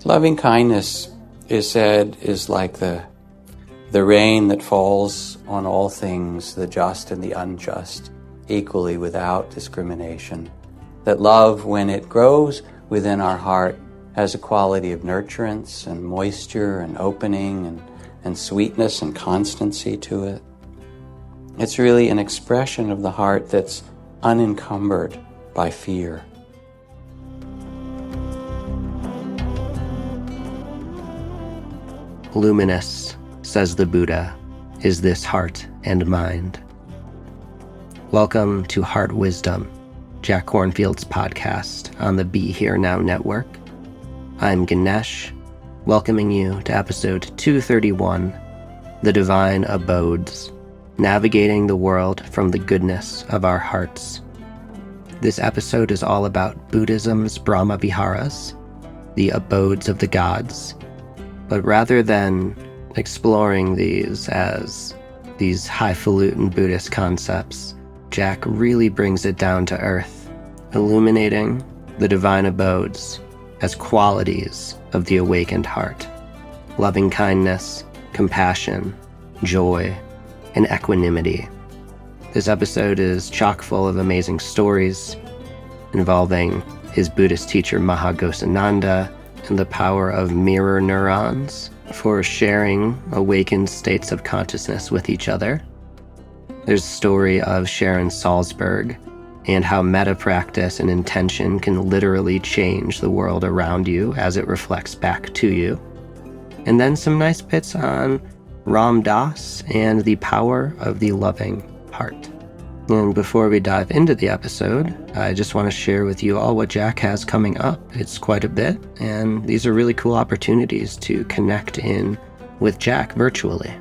Loving kindness is said is like the rain that falls on all things, the just and the unjust, equally without discrimination. That love, when it grows within our heart, has a quality of nurturance and moisture and opening and sweetness and constancy to it. It's really an expression of the heart that's unencumbered by fear. Luminous, says the Buddha, is this heart and mind. Welcome to Heart Wisdom, Jack Kornfield's podcast on the Be Here Now network. I'm Ganesh, welcoming you to episode 231, The Divine Abodes, Navigating the World from the Goodness of Our Hearts. This episode is all about Buddhism's Brahmaviharas, the abodes of the gods. But rather than exploring these as these highfalutin Buddhist concepts, Jack really brings it down to earth, illuminating the divine abodes as qualities of the awakened heart: loving kindness, compassion, joy, and equanimity. This episode is chock full of amazing stories involving his Buddhist teacher Maha Ghosananda and the power of mirror neurons for sharing awakened states of consciousness with each other. There's a story of Sharon Salzberg and how metta practice and intention can literally change the world around you as it reflects back to you. And then some nice bits on Ram Dass and the power of the loving heart. And before we dive into the episode, I just want to share with you all what Jack has coming up. It's quite a bit, and these are really cool opportunities to connect in with Jack virtually.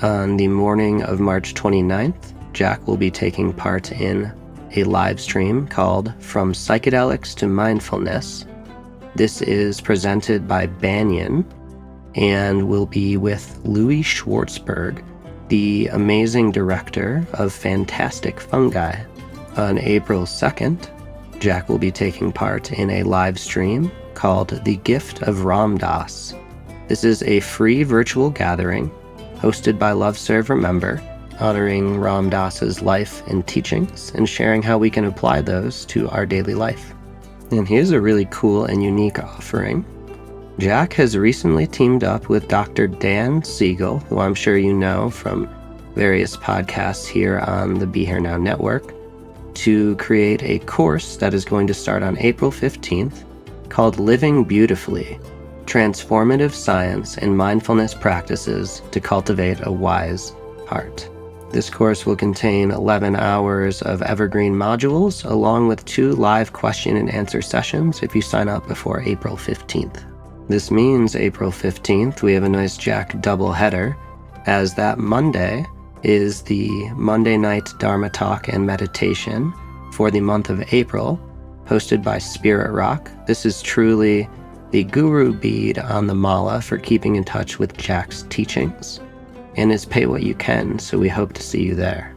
On the morning of March 29th, Jack will be taking part in a live stream called From Psychedelics to Mindfulness. This is presented by Banyan and will be with Louis Schwartzberg, the amazing director of Fantastic Fungi. On April 2nd, Jack will be taking part in a live stream called The Gift of Ram Dass. This is a free virtual gathering hosted by Love Serve Remember, honoring Ram Dass's life and teachings and sharing how we can apply those to our daily life. And here's a really cool and unique offering. Jack has recently teamed up with Dr. Dan Siegel, who I'm sure you know from various podcasts here on the Be Here Now network, to create a course that is going to start on April 15th called Living Beautifully: Transformative Science and Mindfulness Practices to Cultivate a Wise Heart. This course will contain 11 hours of evergreen modules along with 2 live question and answer sessions if you sign up before April 15th. This means April 15th, we have a nice Jack double header, as that Monday is the Monday night Dharma talk and meditation for the month of April, hosted by Spirit Rock. This is truly the guru bead on the mala for keeping in touch with Jack's teachings, and is pay what you can, so we hope to see you there.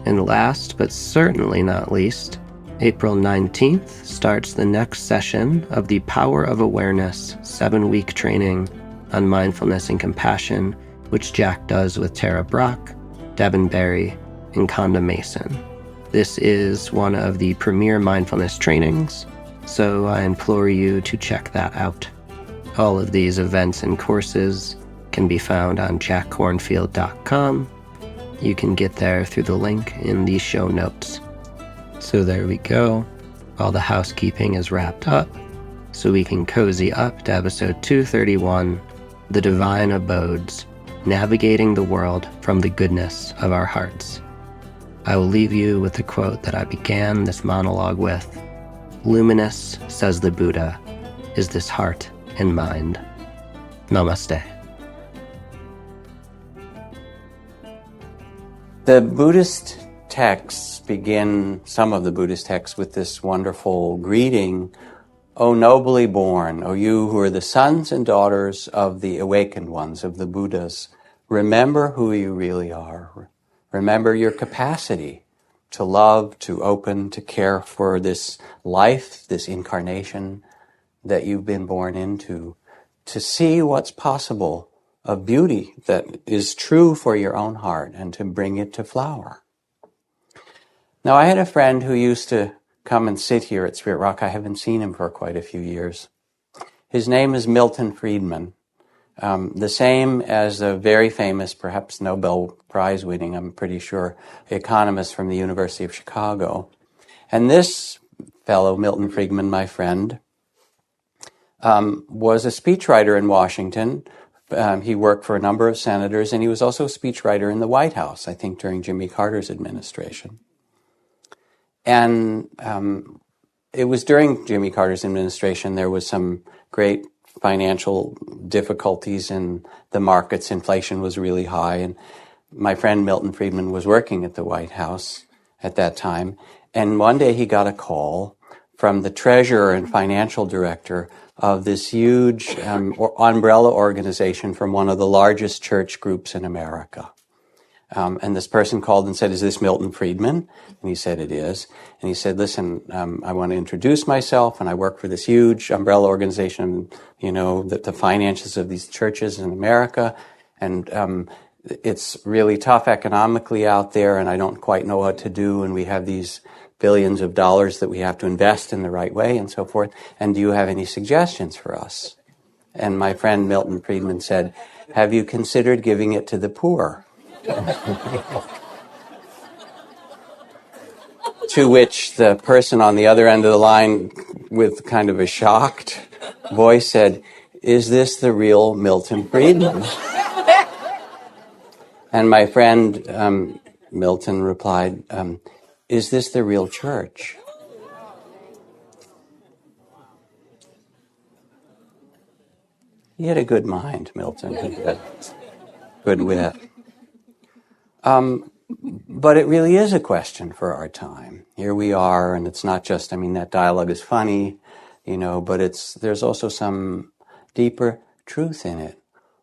And last, but certainly not least, April 19th starts the next session of the Power of Awareness 7-week training on mindfulness and compassion, which Jack does with Tara Brock, Devin Berry, and Conda Mason. This is one of the premier mindfulness trainings, so I implore you to check that out. All of these events and courses can be found on jackkornfield.com. You can get there through the link in the show notes. So there we go. All the housekeeping is wrapped up, so we can cozy up to episode 231, The Divine Abodes, Navigating the World from the Goodness of Our Hearts. I will leave you with the quote that I began this monologue with. Luminous, says the Buddha, is this heart and mind. Namaste. The Buddhist texts begin, some of the Buddhist texts, with this wonderful greeting: O nobly born, O you who are the sons and daughters of the awakened ones, of the Buddhas, remember who you really are. Remember your capacity to love, to open, to care for this life, this incarnation, that you've been born into, to see what's possible of beauty that is true for your own heart and to bring it to flower. Now, I had a friend who used to come and sit here at Spirit Rock. I haven't seen him for quite a few years. His name is Milton Friedman, the same as a very famous, perhaps Nobel Prize winning, I'm pretty sure, economist from the University of Chicago. And this fellow, Milton Friedman, my friend, was a speechwriter in Washington. He worked for a number of senators, and he was also a speechwriter in the White House, I think during Jimmy Carter's administration. And it was during Jimmy Carter's administration, there was some great financial difficulties in the markets. Inflation was really high, and my friend Milton Friedman was working at the White House at that time. And one day he got a call from the treasurer and financial director of this huge umbrella organization from one of the largest church groups in America. And this person called and said, "Is this Milton Friedman?" And he said, "It is." And he said, "Listen, I want to introduce myself, and I work for this huge umbrella organization, the finances of these churches in America, and it's really tough economically out there, and I don't quite know what to do, and we have these billions of dollars that we have to invest in the right way, and so forth. And do you have any suggestions for us?" And my friend Milton Friedman said, "Have you considered giving it to the poor?" To which the person on the other end of the line, with kind of a shocked voice, said, "Is this the real Milton Friedman?" And my friend Milton replied, "Is this the real church?" He had a good mind, Milton. He had good wit. But it really is a question for our time. Here we are, and it's not just, that dialogue is funny, but there's also some deeper truth in it.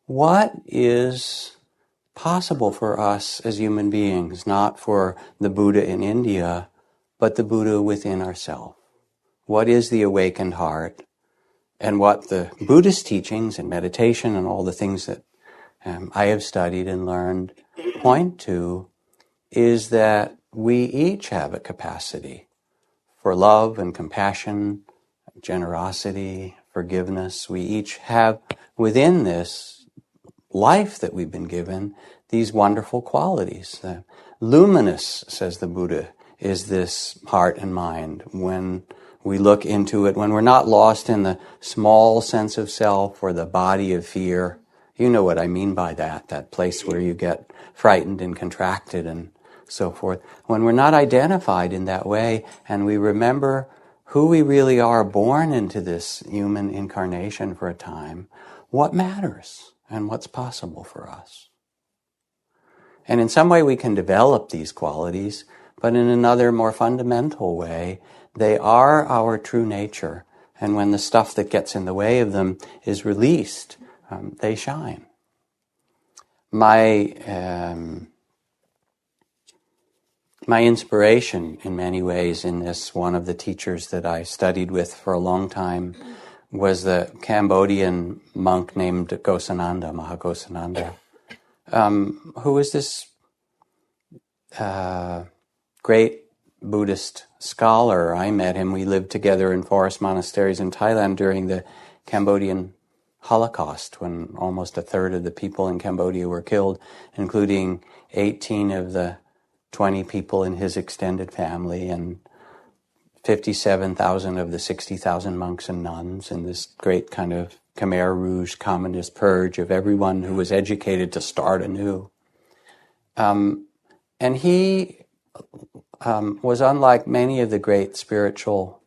What is possible for us as human beings, not for the Buddha in India, but the Buddha within ourselves? What is the awakened heart? And what the Buddhist teachings and meditation and all the things that I have studied and learned point to is that we each have a capacity for love and compassion, generosity, forgiveness. We each have within this life that we've been given these wonderful qualities. Luminous, says the Buddha, is this heart and mind. When we look into it, when we're not lost in the small sense of self or the body of fear, you know what I mean by that place where you get frightened and contracted and so forth. When we're not identified in that way and we remember who we really are, born into this human incarnation for a time, what matters and what's possible for us. And in some way we can develop these qualities, but in another more fundamental way, they are our true nature. And when the stuff that gets in the way of them is released, they shine. My inspiration in many ways in this, one of the teachers that I studied with for a long time, was the Cambodian monk named Ghosananda, Maha Ghosananda, who was this great Buddhist scholar. I met him. We lived together in forest monasteries in Thailand during the Cambodian Holocaust, when almost a third of the people in Cambodia were killed, including 18 of the 20 people in his extended family and 57,000 of the 60,000 monks and nuns in this great kind of Khmer Rouge communist purge of everyone who was educated to start anew. And he was unlike many of the great spiritual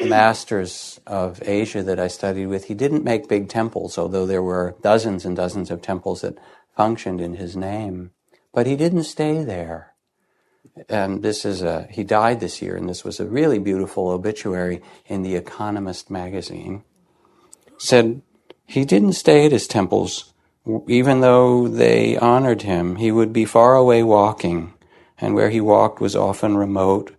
masters of Asia that I studied with. He didn't make big temples, although there were dozens and dozens of temples that functioned in his name. But he didn't stay there. And he died this year, and this was a really beautiful obituary in The Economist magazine. Said he didn't stay at his temples, even though they honored him. He would be far away walking, and where he walked was often remote,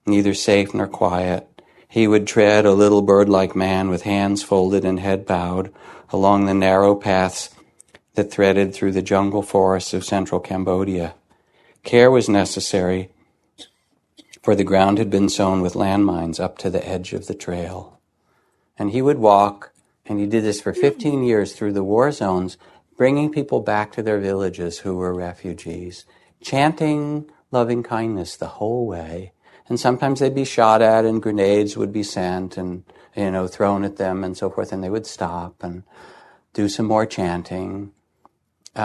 neither safe nor quiet. He would tread a little bird-like man with hands folded and head bowed along the narrow paths that threaded through the jungle forests of central Cambodia. Care was necessary, for the ground had been sown with landmines up to the edge of the trail. And he would walk, and he did this for 15 years through the war zones, bringing people back to their villages who were refugees, chanting loving kindness the whole way. And sometimes they'd be shot at and grenades would be sent and, thrown at them and so forth, and they would stop and do some more chanting. He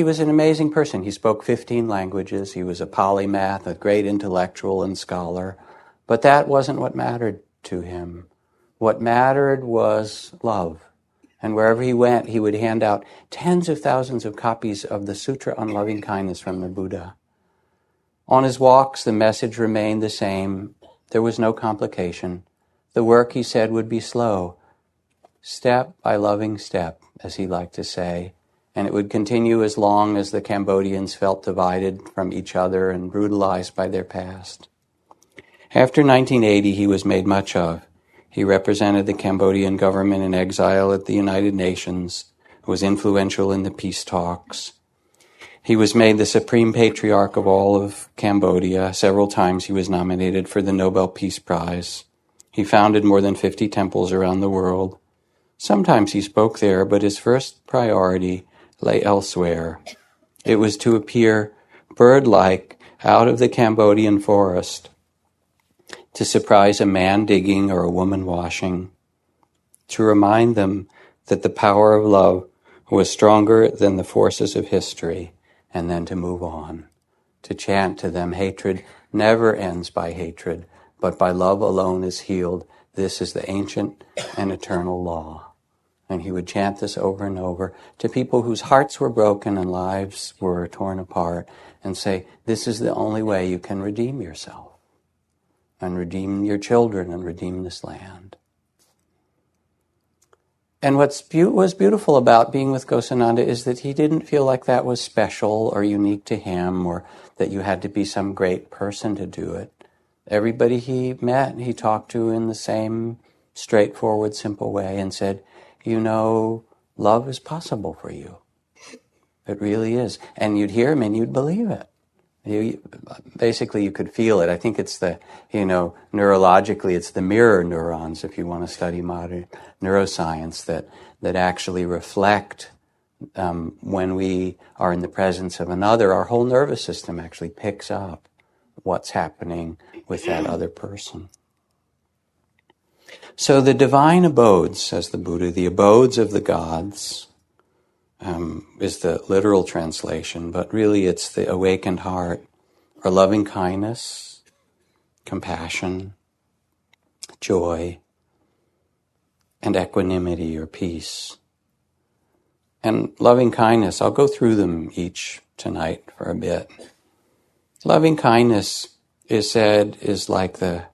was an amazing person. He spoke 15 languages. He was a polymath, a great intellectual and scholar. But that wasn't what mattered to him. What mattered was love. And wherever he went, he would hand out tens of thousands of copies of the Sutra on Loving Kindness from the Buddha. On his walks, the message remained the same. There was no complication. The work, he said, would be slow, step by loving step, as he liked to say, and it would continue as long as the Cambodians felt divided from each other and brutalized by their past. After 1980, he was made much of. He represented the Cambodian government in exile at the United Nations, was influential in the peace talks. He was made the Supreme Patriarch of all of Cambodia. Several times he was nominated for the Nobel Peace Prize. He founded more than 50 temples around the world. Sometimes he spoke there, but his first priority lay elsewhere. It was to appear bird-like out of the Cambodian forest, to surprise a man digging or a woman washing, to remind them that the power of love was stronger than the forces of history, and then to move on, to chant to them, hatred never ends by hatred, but by love alone is healed. This is the ancient and eternal law. And he would chant this over and over to people whose hearts were broken and lives were torn apart, and say, this is the only way you can redeem yourself, and redeem your children, and redeem this land. And what was beautiful about being with Ghosananda is that he didn't feel like that was special or unique to him, or that you had to be some great person to do it. Everybody he met, he talked to in the same straightforward, simple way, and said, love is possible for you. It really is. And you'd hear him and you'd believe it. Basically, you could feel it. I think it's neurologically, it's the mirror neurons, if you want to study modern neuroscience, that actually reflect when we are in the presence of another. Our whole nervous system actually picks up what's happening with that other person. So the Divine Abodes, says the Buddha, the abodes of the gods, is the literal translation, but really it's the awakened heart, or loving kindness, compassion, joy, and equanimity or peace. And loving kindness, I'll go through them each tonight for a bit. Loving kindness is like the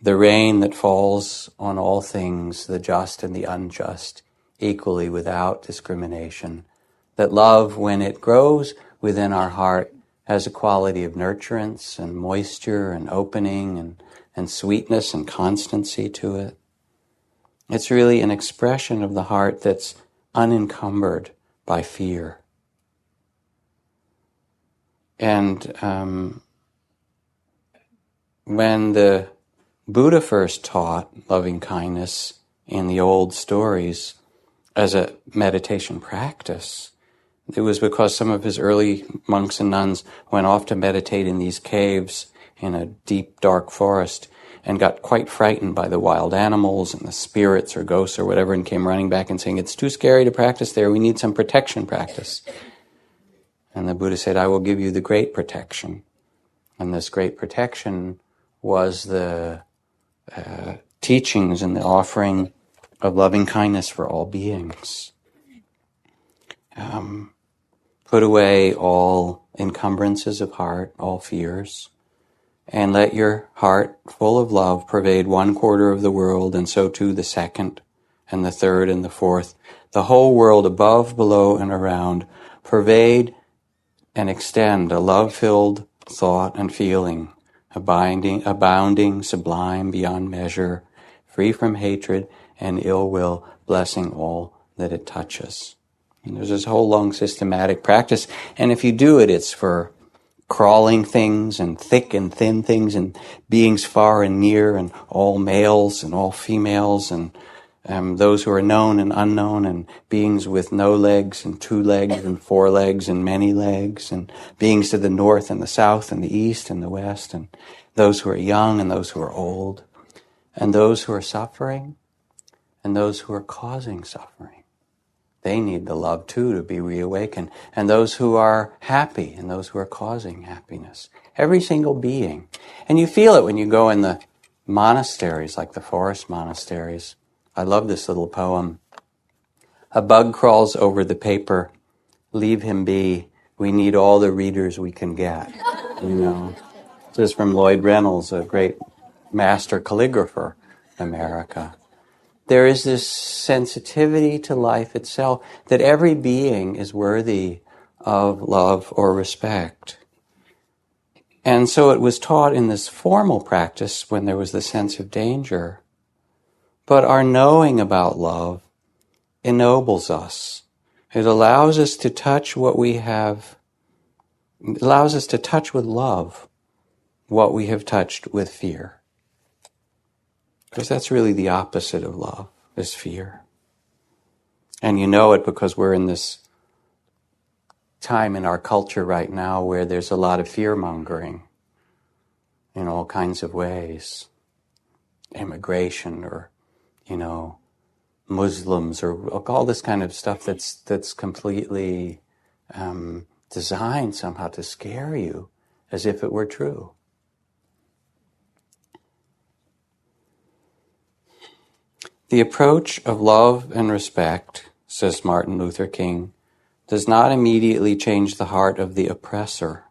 rain that falls on all things, the just and the unjust, equally without discrimination. That love, when it grows within our heart, has a quality of nurturance and moisture and opening and sweetness and constancy to it. It's really an expression of the heart that's unencumbered by fear. And when the Buddha first taught loving kindness in the old stories as a meditation practice, it was because some of his early monks and nuns went off to meditate in these caves in a deep, dark forest and got quite frightened by the wild animals and the spirits or ghosts or whatever, and came running back and saying, it's too scary to practice there, we need some protection practice. And the Buddha said, I will give you the great protection. And this great protection was the teachings and the offering of loving kindness for all beings. Put away all encumbrances of heart, all fears, and let your heart full of love pervade 1/4 of the world, and so too the second, and the third, and the fourth. The whole world above, below, and around. Pervade and extend a love-filled thought and feeling abounding, sublime beyond measure, free from hatred and ill will, blessing all that it touches. And there's this whole long systematic practice, and if you do it, it's for crawling things and thick and thin things and beings far and near and all males and all females and those who are known and unknown and beings with no legs and 2 legs and 4 legs and many legs and beings to the north and the south and the east and the west and those who are young and those who are old and those who are suffering and those who are causing suffering. They need the love too to be reawakened. And those who are happy and those who are causing happiness. Every single being. And you feel it when you go in the monasteries, like the forest monasteries. I love this little poem. A bug crawls over the paper. Leave him be. We need all the readers we can get. This is from Lloyd Reynolds, a great master calligrapher in America. There is this sensitivity to life itself that every being is worthy of love or respect. And so it was taught in this formal practice when there was the sense of danger. But our knowing about love ennobles us. It allows us to touch what we have, it allows us to touch with love what we have touched with fear. Because that's really the opposite of love, is fear. And you know it because we're in this time in our culture right now where there's a lot of fear-mongering in all kinds of ways. Immigration or, Muslims or all this kind of stuff that's completely designed somehow to scare you as if it were true. The approach of love and respect, says Martin Luther King, does not immediately change the heart of the oppressor.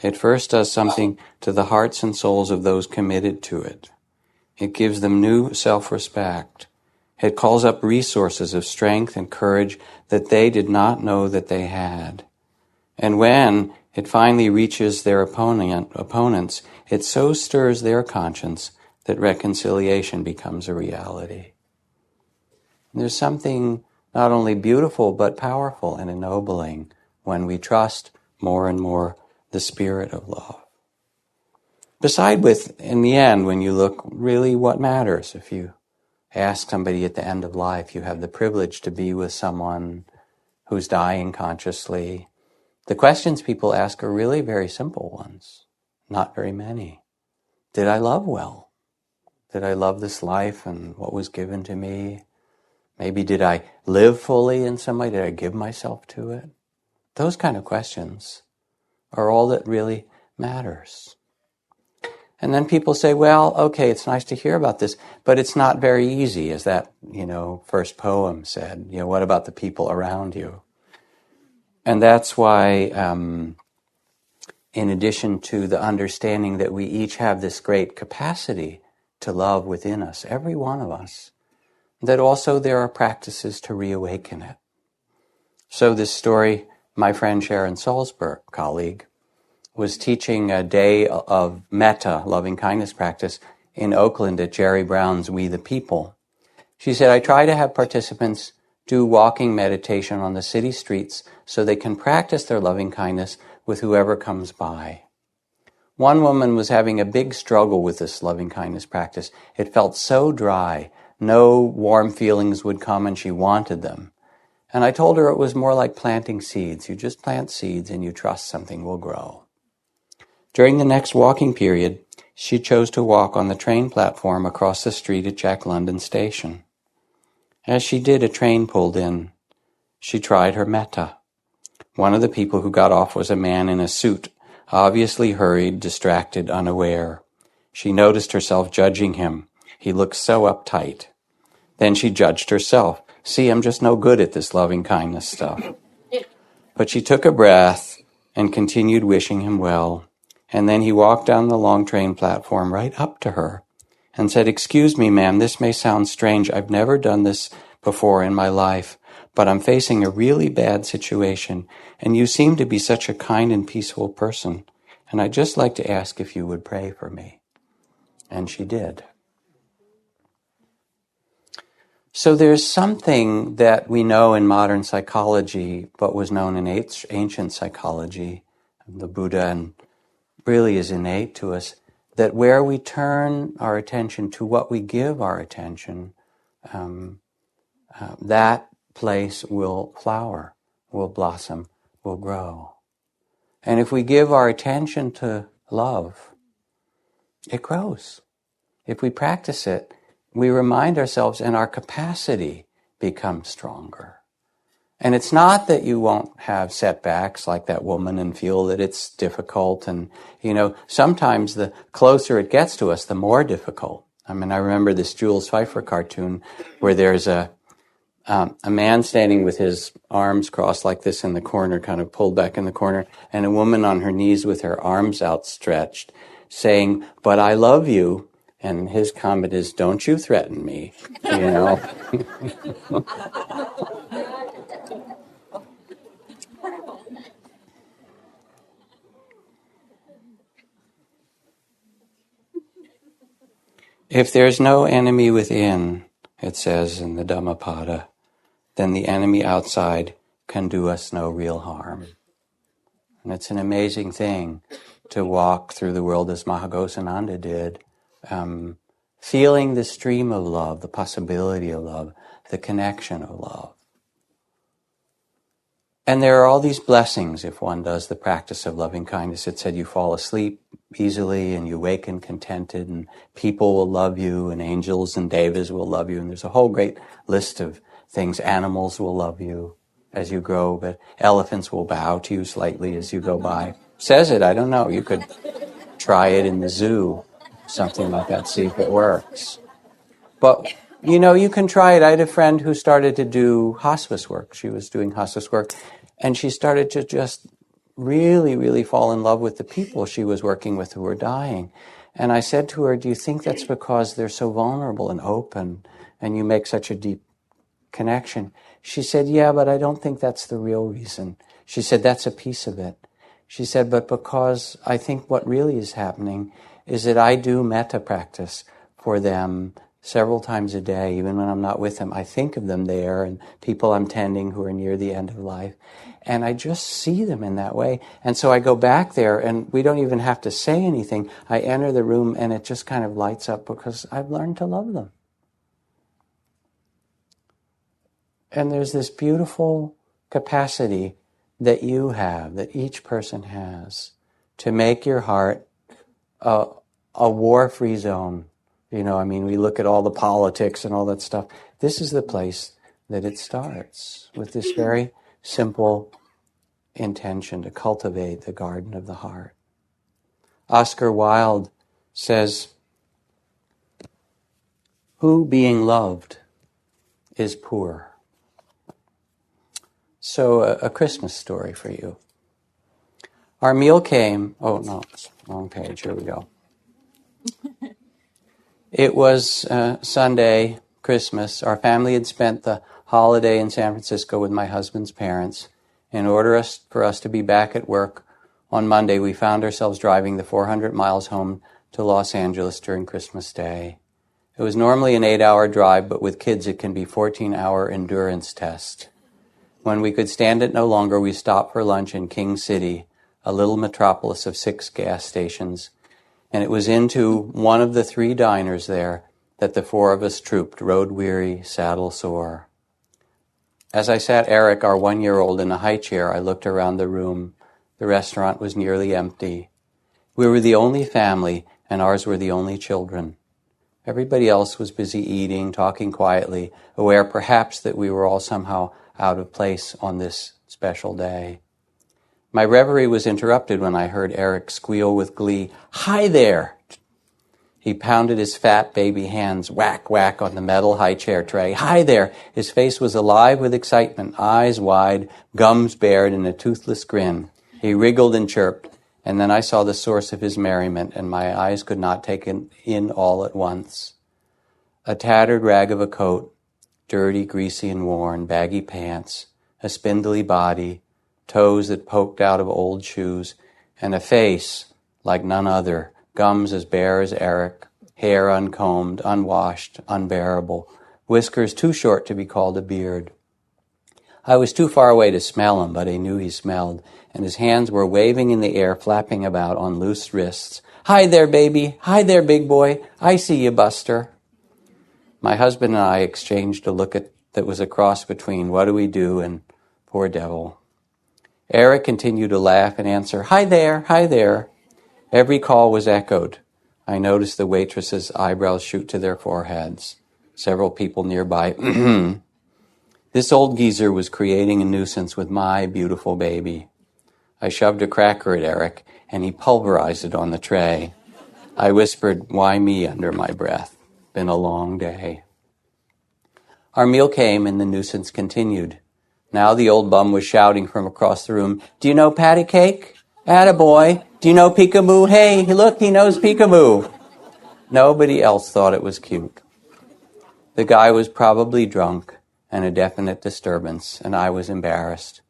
It first does something to the hearts and souls of those committed to it. It gives them new self-respect. It calls up resources of strength and courage that they did not know that they had. And when it finally reaches their opponents, it so stirs their conscience that reconciliation becomes a reality. There's something not only beautiful but powerful and ennobling when we trust more and more the spirit of love. Beside with, in the end, when you look really what matters, if you ask somebody at the end of life, you have the privilege to be with someone who's dying consciously. The questions people ask are really very simple ones, not very many. Did I love well? Did I love this life and what was given to me? Maybe did I live fully in some way? Did I give myself to it? Those kind of questions are all that really matters. And then people say, well, okay, it's nice to hear about this, but it's not very easy, as that, first poem said. What about the people around you? And that's why, in addition to the understanding that we each have this great capacity to love within us, every one of us, that also there are practices to reawaken it. So this story, my friend Sharon Salzberg, colleague, was teaching a day of Metta, loving kindness practice, in Oakland at Jerry Brown's We the People. She said, I try to have participants do walking meditation on the city streets so they can practice their loving kindness with whoever comes by. One woman was having a big struggle with this loving kindness practice. It felt so dry. No warm feelings would come and she wanted them. And I told her it was more like planting seeds. You just plant seeds and you trust something will grow. During the next walking period, she chose to walk on the train platform across the street at Jack London Station. As she did, a train pulled in. She tried her metta. One of the people who got off was a man in a suit, obviously hurried, distracted, unaware. She noticed herself judging him. He looked so uptight. Then she judged herself. See, I'm just no good at this loving kindness stuff. But she took a breath and continued wishing him well. And then he walked down the long train platform right up to her and said, excuse me, ma'am, this may sound strange. I've never done this before in my life, but I'm facing a really bad situation, and you seem to be such a kind and peaceful person, And I'd just like to ask if you would pray for me. And she did. So there's something that we know in modern psychology, but was known in ancient psychology, the Buddha, and really is innate to us, that where we turn our attention to what we give our attention, that place will flower, will blossom, will grow. And if we give our attention to love, it grows. If we practice it, we remind ourselves and our capacity becomes stronger. And it's not that you won't have setbacks like that woman and feel that it's difficult. And, sometimes the closer it gets to us, the more difficult. I remember this Jules Pfeiffer cartoon where there's a man standing with his arms crossed like this in the corner, kind of pulled back in the corner, and a woman on her knees with her arms outstretched saying, "But I love you." And his comment is, "Don't you threaten me," If there's no enemy within, it says in the Dhammapada, then the enemy outside can do us no real harm. And it's an amazing thing to walk through the world as Maha Ghosananda did, feeling the stream of love, the possibility of love, the connection of love. And there are all these blessings if one does the practice of loving kindness. It said you fall asleep easily and you waken contented, and people will love you, and angels and devas will love you, and there's a whole great list of things. Animals will love you as you grow, but elephants will bow to you slightly as you go by. Says it, I don't know. You could try it in the zoo, something like that, see if it works. But, you can try it. I had a friend who started to do hospice work. She was doing hospice work, and she started to just really, really fall in love with the people she was working with who were dying. And I said to her, "Do you think that's because they're so vulnerable and open, and you make such a deep connection?" She said, "Yeah, but I don't think that's the real reason." She said, "That's a piece of it." She said, "But because I think what really is happening is that I do metta practice for them several times a day, even when I'm not with them. I think of them there and people I'm tending who are near the end of life. And I just see them in that way. And so I go back there and we don't even have to say anything. I enter the room and it just kind of lights up because I've learned to love them." And there's this beautiful capacity that you have, that each person has, to make your heart a war-free zone. We look at all the politics and all that stuff. This is the place that it starts, with this very simple intention to cultivate the garden of the heart. Oscar Wilde says, "Who being loved is poor?" So a Christmas story for you. Our meal came, wrong page, here we go. It was Sunday, Christmas. Our family had spent the holiday in San Francisco with my husband's parents. In order for us to be back at work on Monday, we found ourselves driving the 400 miles home to Los Angeles during Christmas Day. It was normally an 8-hour drive, but with kids it can be 14-hour endurance test. When we could stand it no longer, we stopped for lunch in King City, a little metropolis of 6 gas stations. And it was into one of the 3 diners there that the 4 of us trooped, road-weary, saddle-sore. As I sat Eric, our 1-year-old, in a high chair, I looked around the room. The restaurant was nearly empty. We were the only family, and ours were the only children. Everybody else was busy eating, talking quietly, aware perhaps that we were all somehow out of place on this special day. My reverie was interrupted when I heard Eric squeal with glee, "Hi there!" He pounded his fat baby hands whack, whack on the metal high chair tray. "Hi there!" His face was alive with excitement, eyes wide, gums bared, and a toothless grin. He wriggled and chirped, and then I saw the source of his merriment, and my eyes could not take it in all at once. A tattered rag of a coat, dirty, greasy, and worn, baggy pants, a spindly body, toes that poked out of old shoes, and a face like none other, gums as bare as Eric, hair uncombed, unwashed, unbearable, whiskers too short to be called a beard. I was too far away to smell him, but I knew he smelled, and his hands were waving in the air, flapping about on loose wrists. "Hi there, baby. Hi there, big boy. I see you, Buster." My husband and I exchanged a look that was a cross between "what do we do" and "poor devil." Eric continued to laugh and answer, "Hi there, hi there." Every call was echoed. I noticed the waitresses' eyebrows shoot to their foreheads. Several people nearby. This old geezer was creating a nuisance with my beautiful baby. I shoved a cracker at Eric, and he pulverized it on the tray. I whispered, "Why me?" under my breath. Been a long day. Our meal came, and the nuisance continued. Now the old bum was shouting from across the room, "Do you know patty cake? Attaboy. Do you know peekaboo? Hey, look, he knows peekaboo." Nobody else thought it was cute. The guy was probably drunk and a definite disturbance, and I was embarrassed.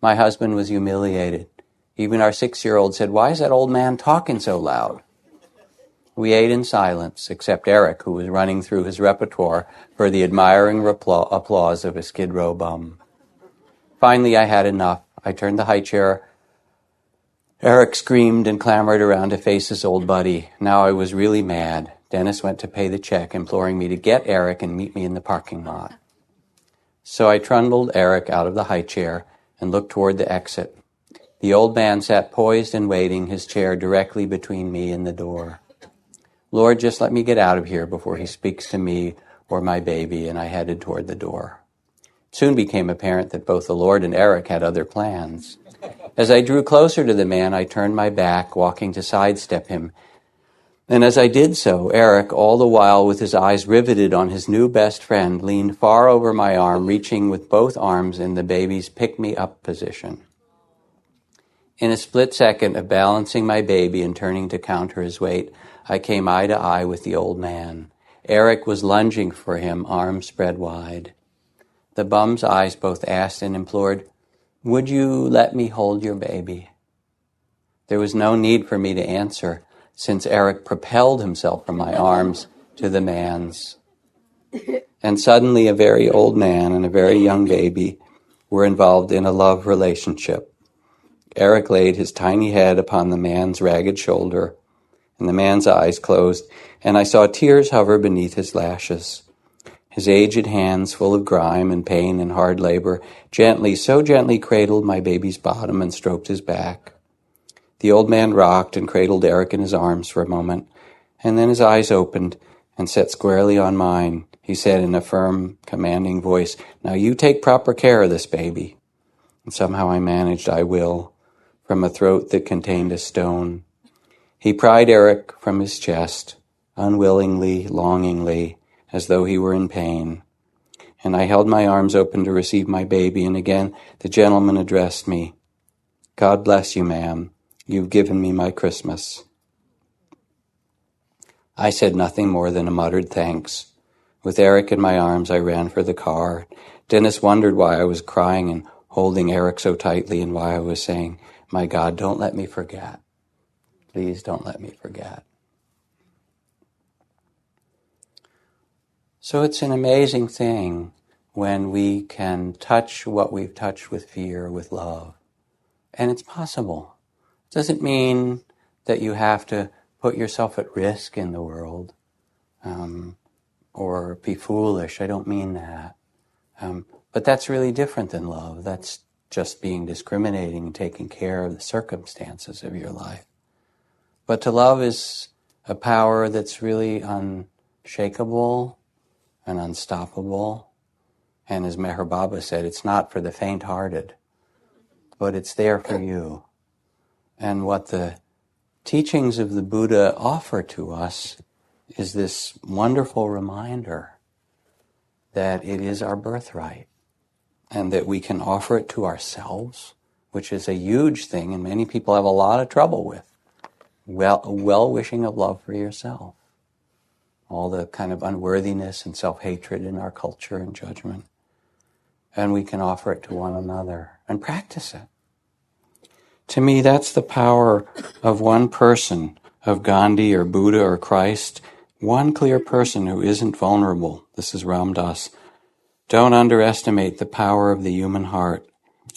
My husband was humiliated. Even our 6-year-old said, "Why is that old man talking so loud?" We ate in silence, except Eric, who was running through his repertoire for the admiring applause of a Skid Row bum. Finally, I had enough. I turned the high chair. Eric screamed and clamored around to face his old buddy. Now I was really mad. Dennis went to pay the check, imploring me to get Eric and meet me in the parking lot. So I trundled Eric out of the high chair and looked toward the exit. The old man sat poised and waiting, his chair directly between me and the door. Lord, just let me get out of here before he speaks to me or my baby, and I headed toward the door. It soon became apparent that both the Lord and Eric had other plans. As I drew closer to the man, I turned my back, walking to sidestep him. And as I did so, Eric, all the while with his eyes riveted on his new best friend, leaned far over my arm, reaching with both arms in the baby's pick-me-up position. In a split second of balancing my baby and turning to counter his weight, I came eye to eye with the old man. Eric was lunging for him, arms spread wide. The bum's eyes both asked and implored, "Would you let me hold your baby?" There was no need for me to answer, since Eric propelled himself from my arms to the man's. And suddenly a very old man and a very young baby were involved in a love relationship. Eric laid his tiny head upon the man's ragged shoulder, and the man's eyes closed, and I saw tears hover beneath his lashes. His aged hands, full of grime and pain and hard labor, so gently cradled my baby's bottom and stroked his back. The old man rocked and cradled Eric in his arms for a moment, and then his eyes opened and set squarely on mine. He said in a firm, commanding voice, "Now you take proper care of this baby." And somehow I managed, "I will," from a throat that contained a stone. He pried Eric from his chest, unwillingly, longingly, as though he were in pain. And I held my arms open to receive my baby, and again the gentleman addressed me. "God bless you, ma'am. You've given me my Christmas." I said nothing more than a muttered thanks. With Eric in my arms, I ran for the car. Dennis wondered why I was crying and holding Eric so tightly, and why I was saying, "My God, don't let me forget. Please don't let me forget." So it's an amazing thing when we can touch what we've touched with fear, with love. And it's possible. It doesn't mean that you have to put yourself at risk in the world or be foolish. I don't mean that. But that's really different than love. That's just being discriminating and taking care of the circumstances of your life. But to love is a power that's really unshakable and unstoppable. And as Meher Baba said, it's not for the faint-hearted, but it's there for you. And what the teachings of the Buddha offer to us is this wonderful reminder that it is our birthright and that we can offer it to ourselves, which is a huge thing and many people have a lot of trouble with. Well-wishing of love for yourself. All the kind of unworthiness and self-hatred in our culture and judgment. And we can offer it to one another and practice it. To me, that's the power of one person, of Gandhi or Buddha or Christ, one clear person who isn't vulnerable. This is Ram Dass. Don't underestimate the power of the human heart.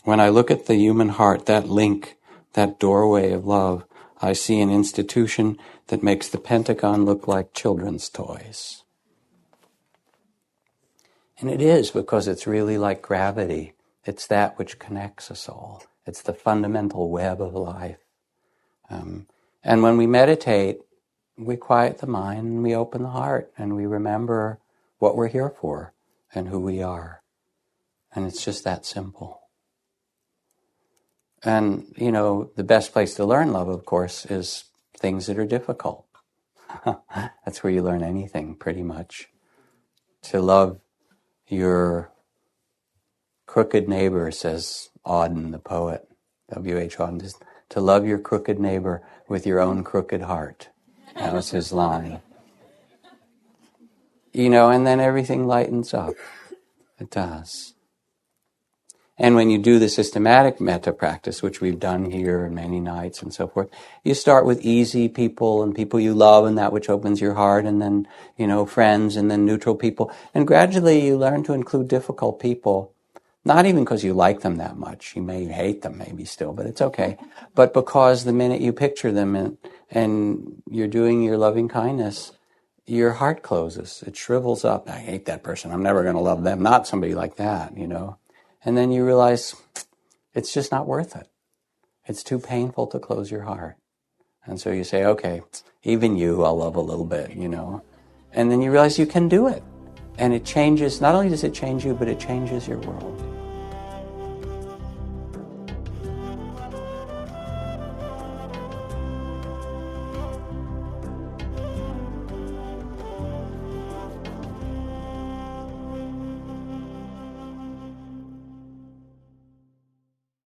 When I look at the human heart, that link, that doorway of love, I see an institution that makes the Pentagon look like children's toys. And it is, because it's really like gravity. It's that which connects us all. It's the fundamental web of life. And when we meditate, we quiet the mind and we open the heart and we remember what we're here for and who we are. And it's just that simple. And, the best place to learn love, of course, is things that are difficult. That's where you learn anything, pretty much. To love your crooked neighbor, says Auden, the poet, W.H. Auden, to love your crooked neighbor with your own crooked heart. That was his line. And then everything lightens up. It does. And when you do the systematic metta practice, which we've done here many nights and so forth, you start with easy people and people you love and that which opens your heart, and then, friends, and then neutral people. And gradually you learn to include difficult people, not even because you like them that much. You may hate them maybe still, but it's okay. But because the minute you picture them and you're doing your loving kindness, your heart closes. It shrivels up. I hate that person. I'm never going to love them. Not somebody like that, And then you realize it's just not worth it. It's too painful to close your heart. And so you say, okay, even you, I'll love a little bit, And then you realize you can do it. And it changes, not only does it change you, but it changes your world.